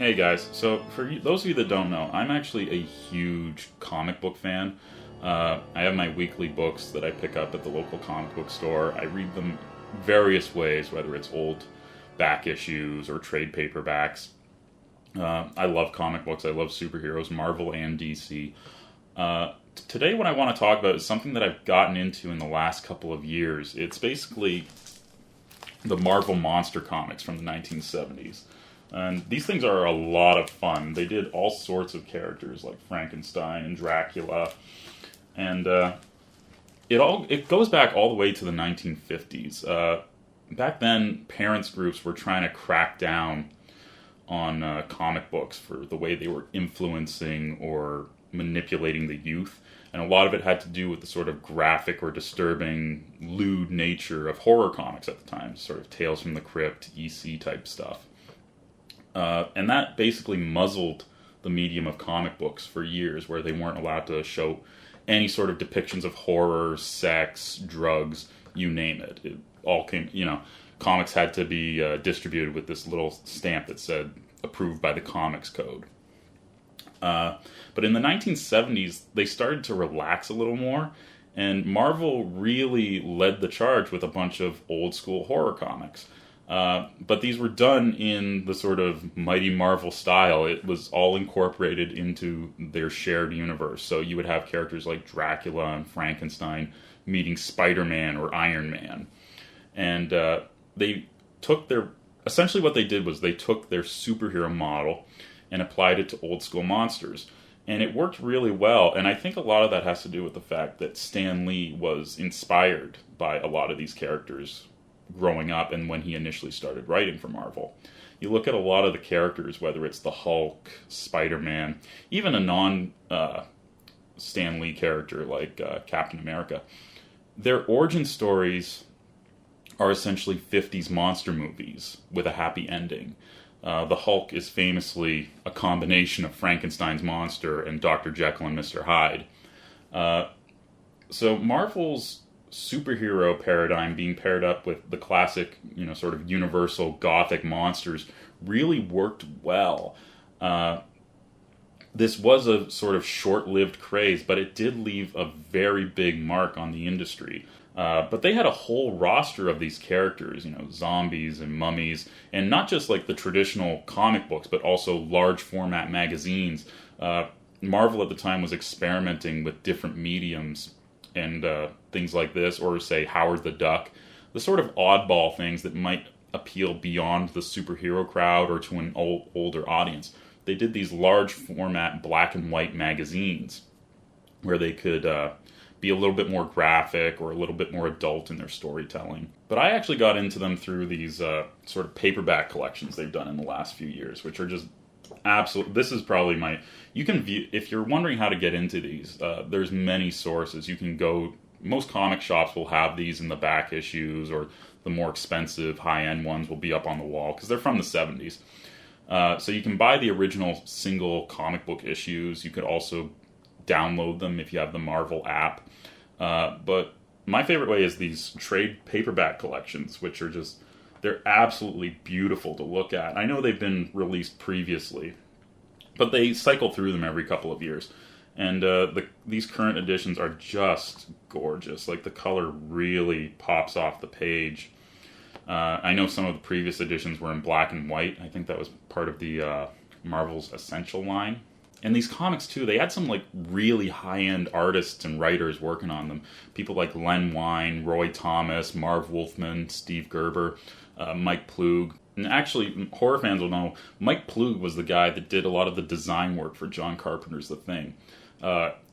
Hey guys, so for those of you that don't know, I'm actually a huge comic book fan. I have my weekly books that I pick up at the local comic book store. I read them various ways, whether it's old back issues or trade paperbacks. I love comic books. I love superheroes, Marvel and DC. Today what I want to talk about is something that I've gotten into in the last couple of years. It's basically the Marvel monster comics from the 1970s. And these things are a lot of fun. They did all sorts of characters like Frankenstein and Dracula. And it goes back all the way to the 1950s. Back then, parents groups were trying to crack down on comic books for the way they were influencing or manipulating the youth. And a lot of it had to do with the sort of graphic or disturbing, lewd nature of horror comics at the time. Sort of Tales from the Crypt, EC type stuff. And that basically muzzled the medium of comic books for years, where they weren't allowed to show any sort of depictions of horror, sex, drugs, you name it. It all came, comics had to be distributed with this little stamp that said, approved by the Comics Code. But in the 1970s, they started to relax a little more, and Marvel really led the charge with a bunch of old school horror comics. But these were done in the sort of Mighty Marvel style. It was all incorporated into their shared universe. So you would have characters like Dracula and Frankenstein meeting Spider-Man or Iron Man. And they took essentially what they did was they took their superhero model and applied it to old school monsters. And it worked really well. And I think a lot of that has to do with the fact that Stan Lee was inspired by a lot of these characters growing up and when he initially started writing for Marvel. You look at a lot of the characters, whether it's the Hulk, Spider-Man, even a non-Stan Lee character like Captain America, their origin stories are essentially 50s monster movies with a happy ending. The Hulk is famously a combination of Frankenstein's monster and Dr. Jekyll and Mr. Hyde. So Marvel's superhero paradigm being paired up with the classic, sort of universal gothic monsters really worked well. This was a sort of short-lived craze, but it did leave a very big mark on the industry. But they had a whole roster of these characters, zombies and mummies, and not just like the traditional comic books, but also large format magazines. Marvel at the time was experimenting with different mediums and things like this, or say Howard the Duck, the sort of oddball things that might appeal beyond the superhero crowd or to an older audience. They did these large format black and white magazines where they could be a little bit more graphic or a little bit more adult in their storytelling. But I actually got into them through these sort of paperback collections they've done in the last few years, which are just absolute. This is probably you can view, if you're wondering how to get into these, there's many sources. You can go, most comic shops will have these in the back issues, or the more expensive high-end ones will be up on the wall because they're from the 70s. So you can buy the original single comic book issues. You could also download them if you have the Marvel app. But my favorite way is these trade paperback collections, which are they're absolutely beautiful to look at. I know they've been released previously, but they cycle through them every couple of years. And these current editions are just gorgeous. Like, the color really pops off the page. I know some of the previous editions were in black and white. I think that was part of the Marvel's Essential line. And these comics, too, they had some like really high-end artists and writers working on them. People like Len Wein, Roy Thomas, Marv Wolfman, Steve Gerber, Mike Ploog. And actually, horror fans will know, Mike Ploog was the guy that did a lot of the design work for John Carpenter's The Thing.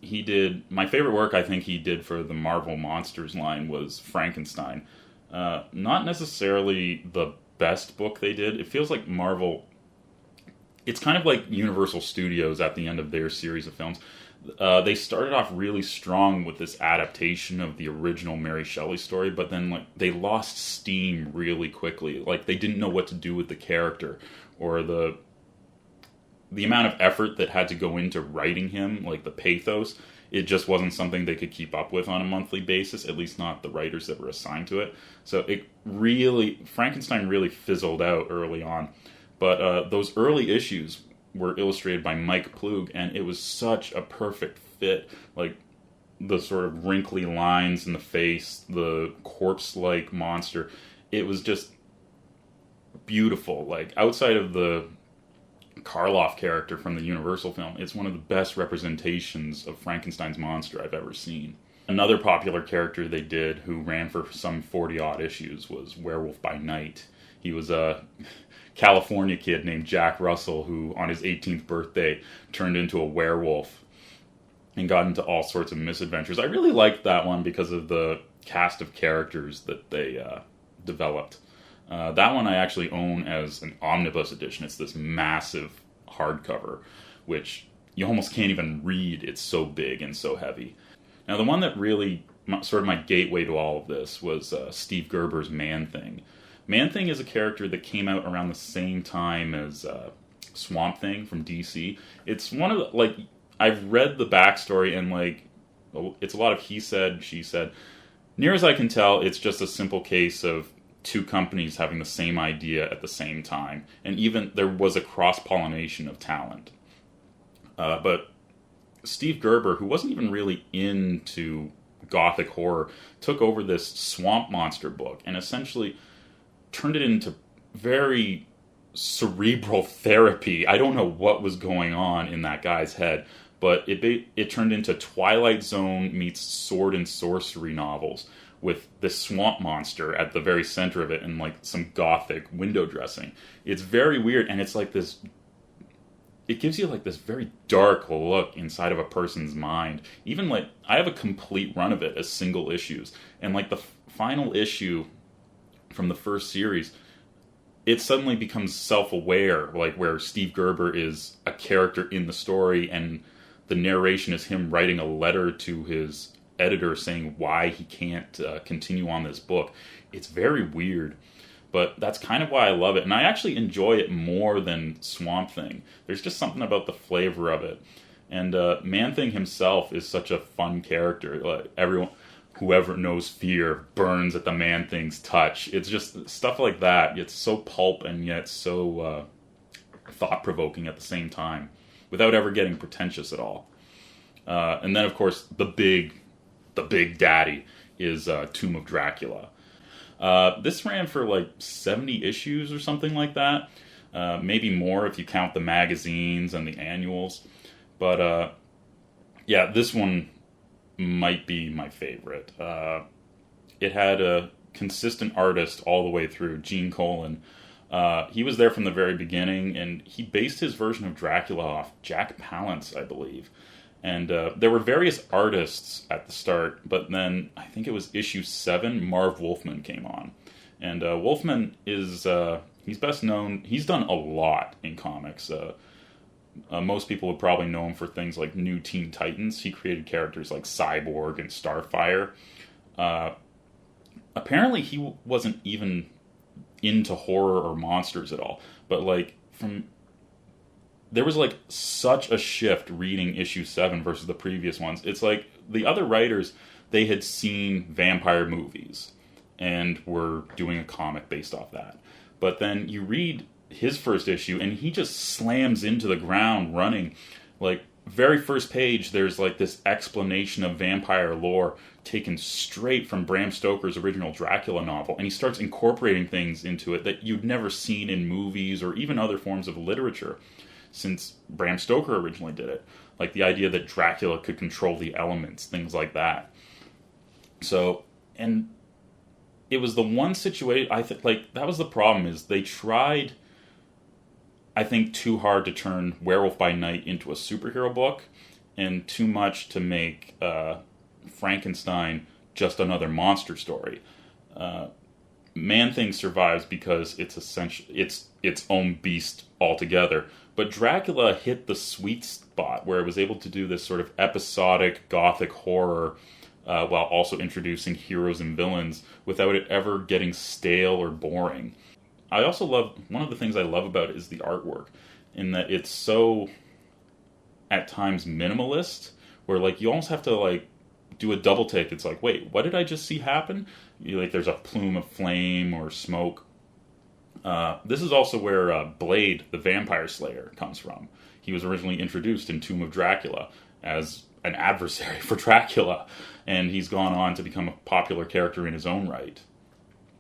He did, my favorite work I think he did for the Marvel Monsters line was Frankenstein. Not necessarily the best book they did. It feels like Marvel, it's kind of like Universal Studios at the end of their series of films. They started off really strong with this adaptation of the original Mary Shelley story, but then they lost steam really quickly. Like, they didn't know what to do with the character, or the amount of effort that had to go into writing him, like the pathos. It just wasn't something they could keep up with on a monthly basis, at least not the writers that were assigned to it. So Frankenstein really fizzled out early on. But those early issues were illustrated by Mike Ploog, and it was such a perfect fit. Like, the sort of wrinkly lines in the face, the corpse-like monster. It was just beautiful. Like, outside of the Karloff character from the Universal film, it's one of the best representations of Frankenstein's monster I've ever seen. Another popular character they did who ran for some 40-odd issues was Werewolf by Night. He was a California kid named Jack Russell who, on his 18th birthday, turned into a werewolf and got into all sorts of misadventures. I really liked that one because of the cast of characters that they developed. That one I actually own as an omnibus edition. It's this massive hardcover, which you almost can't even read. It's so big and so heavy. Now, the one that really, sort of my gateway to all of this was Steve Gerber's Man-Thing. Man-Thing is a character that came out around the same time as Swamp Thing from DC. It's one of the, like, I've read the backstory and, like, it's a lot of he said, she said. Near as I can tell, it's just a simple case of two companies having the same idea at the same time. And even there was a cross-pollination of talent. But Steve Gerber, who wasn't even really into gothic horror, took over this swamp monster book and essentially turned it into very cerebral therapy. I don't know what was going on in that guy's head, but it turned into Twilight Zone meets sword and sorcery novels with this swamp monster at the very center of it and like some gothic window dressing. It's very weird, and it's like this, it gives you like this very dark look inside of a person's mind. Even like, I have a complete run of it as single issues, and like the final issue from the first series, it suddenly becomes self-aware, like where Steve Gerber is a character in the story and the narration is him writing a letter to his editor saying why he can't continue on this book. It's very weird, but that's kind of why I love it, and I actually enjoy it more than Swamp Thing. There's just something about the flavor of it, and Man-Thing himself is such a fun character. Like, whoever knows fear burns at the Man-Thing's touch. It's just stuff like that. It's so pulp and yet so thought-provoking at the same time, without ever getting pretentious at all. And then, of course, the big daddy is Tomb of Dracula. This ran for like 70 issues or something like that. Maybe more if you count the magazines and the annuals. But yeah, this one might be my favorite. It had a consistent artist all the way through, Gene Colan. He was there from the very beginning, and he based his version of Dracula off Jack Palance, I believe. And there were various artists at the start, but then I think it was issue 7, Marv Wolfman came on. And Wolfman is, he's best known, he's done a lot in comics. Most people would probably know him for things like New Teen Titans. He created characters like Cyborg and Starfire. Apparently he wasn't even into horror or monsters at all, but like there was like such a shift reading issue 7 versus the previous ones. It's like the other writers, they had seen vampire movies and were doing a comic based off that. But then you read his first issue and he just slams into the ground running. Like, very first page, there's like this explanation of vampire lore taken straight from Bram Stoker's original Dracula novel, and he starts incorporating things into it that you'd never seen in movies or even other forms of literature since Bram Stoker originally did it. Like the idea that Dracula could control the elements, things like that. So, and it was the one situation, I think, like, that was the problem, is they tried, I think, too hard to turn Werewolf by Night into a superhero book, and too much to make Frankenstein just another monster story. Man-Thing survives because it's essentially its own beast altogether. But Dracula hit the sweet spot where it was able to do this sort of episodic gothic horror while also introducing heroes and villains without it ever getting stale or boring. I also love, one of the things I love about it is the artwork, in that it's so, at times, minimalist, where like you almost have to like do a double take. It's like, wait, what did I just see happen? Like there's a plume of flame or smoke. This is also where Blade, the Vampire Slayer, comes from. He was originally introduced in Tomb of Dracula as an adversary for Dracula, and he's gone on to become a popular character in his own right.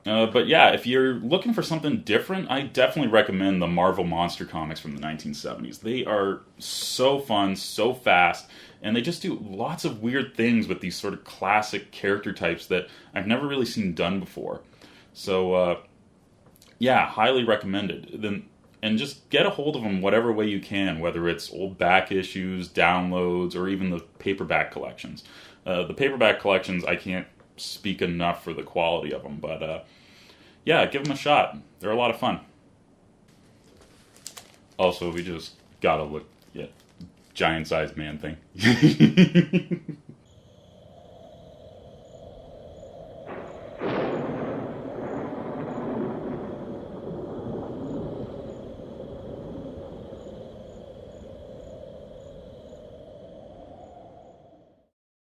But yeah, if you're looking for something different, I definitely recommend the Marvel Monster comics from the 1970s. They are so fun, so fast, and they just do lots of weird things with these sort of classic character types that I've never really seen done before. So, yeah, highly recommended. And just get a hold of them whatever way you can, whether it's old back issues, downloads, or even the paperback collections. The paperback collections, I can't speak enough for the quality of them, but yeah, give them a shot. They're a lot of fun. Also, we just gotta look at giant-sized man thing.